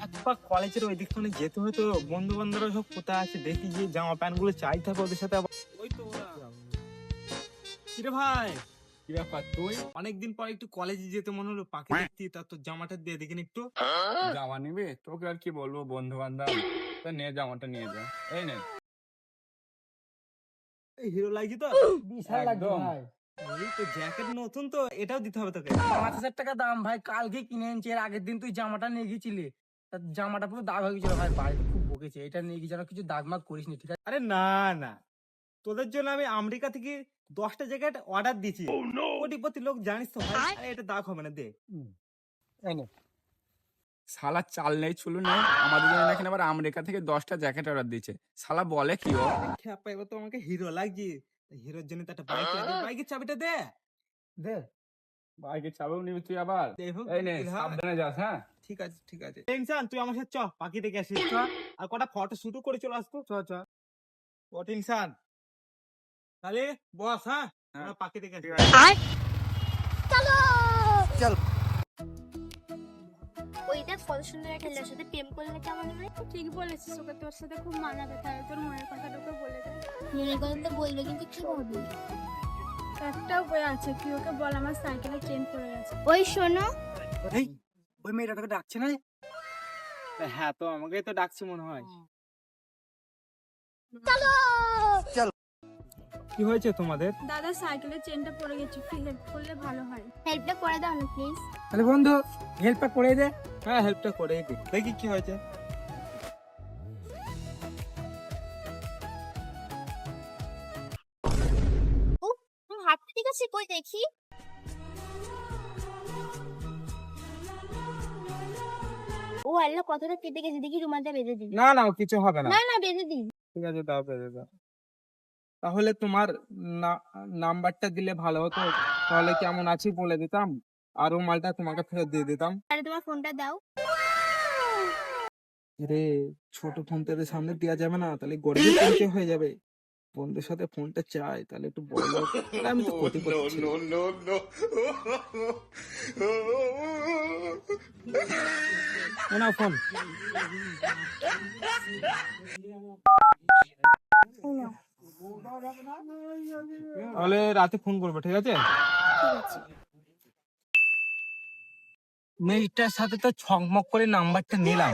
একবার কলেজের ওই দিক থেকে যেতে হয়তো, বন্ধু বান্ধবরা সব কোথায় আছে দেখি, যে জামা প্যান্ট গুলো চাই থাকে ওদের সাথে আবার। ওই তো ওরা। কিরে ভাই, কি ব্যাপার তুই? অনেকদিন পর একটু কলেজে যেতে মনে হলো, পাখি দেখতে, তা তোর জামাটা দিয়ে দেখিনি একটু। জামা নিবি? তোকে আর কি বলবো, বন্ধু বান্ধব। তা নে, জামাটা নিয়ে যা। এই নে। এই হিরো লাগছে তো, বিশাল লাগছে একদম। ভাই। এই তো জ্যাকেট নতুন তো, এটাও দিতে হবে তোকে। 5,000 টাকা দাম ভাই, কালকে কিনে এনেছি। এর আগের দিন তুই জামাটা নিয়ে গেছিলি, তা জামাটা পুরো দাগ হয়ে গেছিল ভাই, বাড়িতে খুব বকেছে। এটা নিয়ে গিয়ে যেন কিছু দাগ মাগ করিস নি, ঠিক আছে? আরে না না, তোদের জন্য আমি আমেরিকা থেকে 10টা জ্যাকেট অর্ডার দিয়েছি। কোটিপতি লোক জানিস তো ভাই। আরে এটা দাগ হবে না, দে। এই নে। শালা চাল নেই চুলু নেই, আমাদের জন্য নাকি আবার আমেরিকা থেকে 10টা জ্যাকেট অর্ডার দিচ্ছে। শালা বলে কি ও? খেপা, এবার তো আমাকে হিরো লাগছে। হিরোর জন্য তো একটা বাইক লাগে, বাইকের চাবিটা দে। দে। বাইকে চাবেও নিবি তুই আবার? দেখো, এই নে, ইলহা। সাবধানে যাস। হ্যাঁ, ঠিক আছে ঠিক আছে, টেনশন তুই আমার সাথে চ, পাখি দেখে আসিস চ। আর কটা ফটো শুটও করে চলে আসতো, চ চ। ও টেনশন, তাহলে বস। হ্যাঁ, হ্যাঁ। আমরা পাখি দেখে আসি। ওই দেখ কত সুন্দর একটা ছেলের সাথে প্রেম করলে কেমন হয়? ঠিক বলেছিস, ওকে তোর সাথে খুব মানাবে, তাই তোর মনের কথাটা ওকে বলে দে। মনের কথা তো বলবে, কিন্তু কি বলবো? একটা উপায় আছে, তুই ওকে বল আমার সাইকেলে চেন পড়ে গেছে। ওই শোনো, এই, ওই মেয়েটা তোকে ডাকছে না? হ্যাঁ, তো আমাকে তো ডাকছে মনে হয়। কি হয়েছে তোমাদের? দাদা সাইকেলের চেনটা পড়ে গেছে, একটু হেল্প করলে ভালো হয়। হেল্পটা করে দাও না প্লিজ। তাহলে বন্ধু, হেল্পটা করে দে। হ্যাঁ, হেল্পটা করে দিই, দেখি কি হয়েছে। হাতটা ঠিক আছে, কই দেখি। ও আল্লাহ, কতটা কেটে গেছে, দেখি রুমালটা বেঁধে দিবি। না না, কিছু হবে না। না না, বেঁধে দিই। ঠিক আছে, দাও বেঁধে দাও। তাহলে তোমার নাম্বারটা দিলে ভালো হতো, তাহলে কেমন আছি বলে দিতাম, আর মালটা তোমাকে ফেরত দিয়ে দিতাম। তাহলে তোমার ফোনটা দাও। রে, ছোট ফোন তো এদের সামনে দেওয়া যাবে না, তাহলে গরিবের পরিচয় হয়ে যাবে। বন্ধুর সাথে ফোনটা চাই, তাহলে একটু বড় লোক। আরে আমি তো কোটিপতি ছেলে। এই নাও ফোন। তাহলে রাতে ফোন করবো, ঠিক আছে? ঠিক আছে। মেয়েটার সাথে তো ছকমক করে নাম্বারটা নিলাম,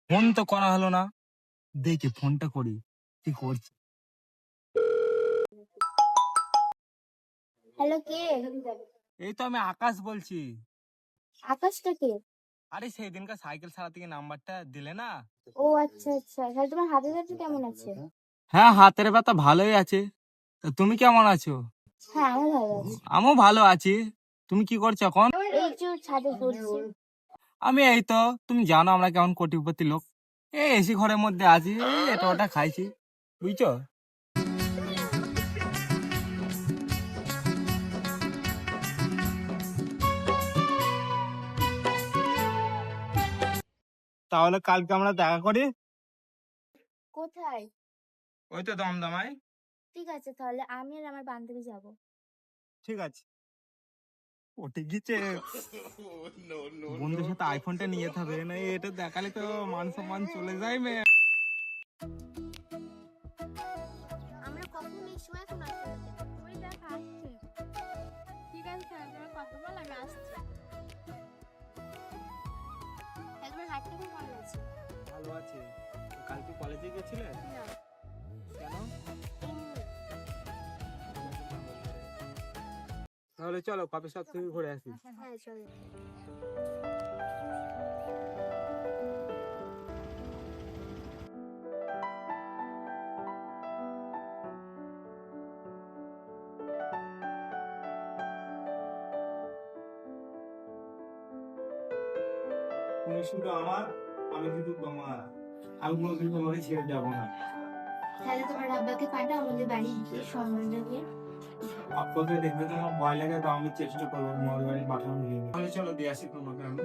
ফোন তো করা হলো না। দেখি ফোনটা করি, কি করছে। হ্যালো, কে? এই তো আমি আকাশ বলছি। আকাশটা কে? আরে সেই দিনকার সাইকেল সারা থেকে নাম্বারটা দিলে না। ও আচ্ছা আচ্ছা, তাহলে তোমার হাতে ব্যথা কেমন আছে? হ্যাঁ, হাতের ব্যথা ভালোই আছে। তা তুমি কেমন আছো? হ্যাঁ, আমি ভালো আছি। আমিও ভালো আছি। তুমি কি করছো এখন? এই যে ছাদে ঘুরছি। আমি এই তো, তুমি জানো আমরা কেমন কোটিপতি লোক, এই এসি ঘরের মধ্যে আছি, এই এটা ওটা খাইছি, বুঝছো? তাহলে কালকে আমরা দেখা করি। কোথায়? ওই তো দমদমায়। ঠিক আছে, তাহলে আমি আর আমার বান্ধবী যাব। ঠিক আছে। ওটি গিয়েছে, বন্ধুর সাথে আইফোনটা নিয়ে যেতে হবে না, এটা দেখালে তো মান সম্মান চলে যায় মেয়ে। আমরা কখন এই সময় এখন আসতে? ওই দেখ আসছে। ঠিক আছে, তাহলে তোমার কথা বল, আমি আসছি। তোমার হাতটা খুব ভালো আছে। ভালো আছে। কালকে কলেজে গেছিলে? না, কেন? এমনি। তাহলে চলো কবে সব থেকে ঘুরে আসি। হ্যাঁ চলো। তুমি শুধু আমার, আমি শুধু তোমার। আমি কোনোদিন তোমাকে ছেড়ে যাবো না। তাহলে তোমার আব্বাকে পাঠাও আমাদের বাড়ি গিয়ে সম্মান জানিয়ে। আপনাকে দেখবে তোমার ভয় লাগে, তো আমি চেষ্টা করবো তোমার বাড়ি পাঠানোর জন্য। তাহলে চলো দিয়ে আসি তোমাকে আমি।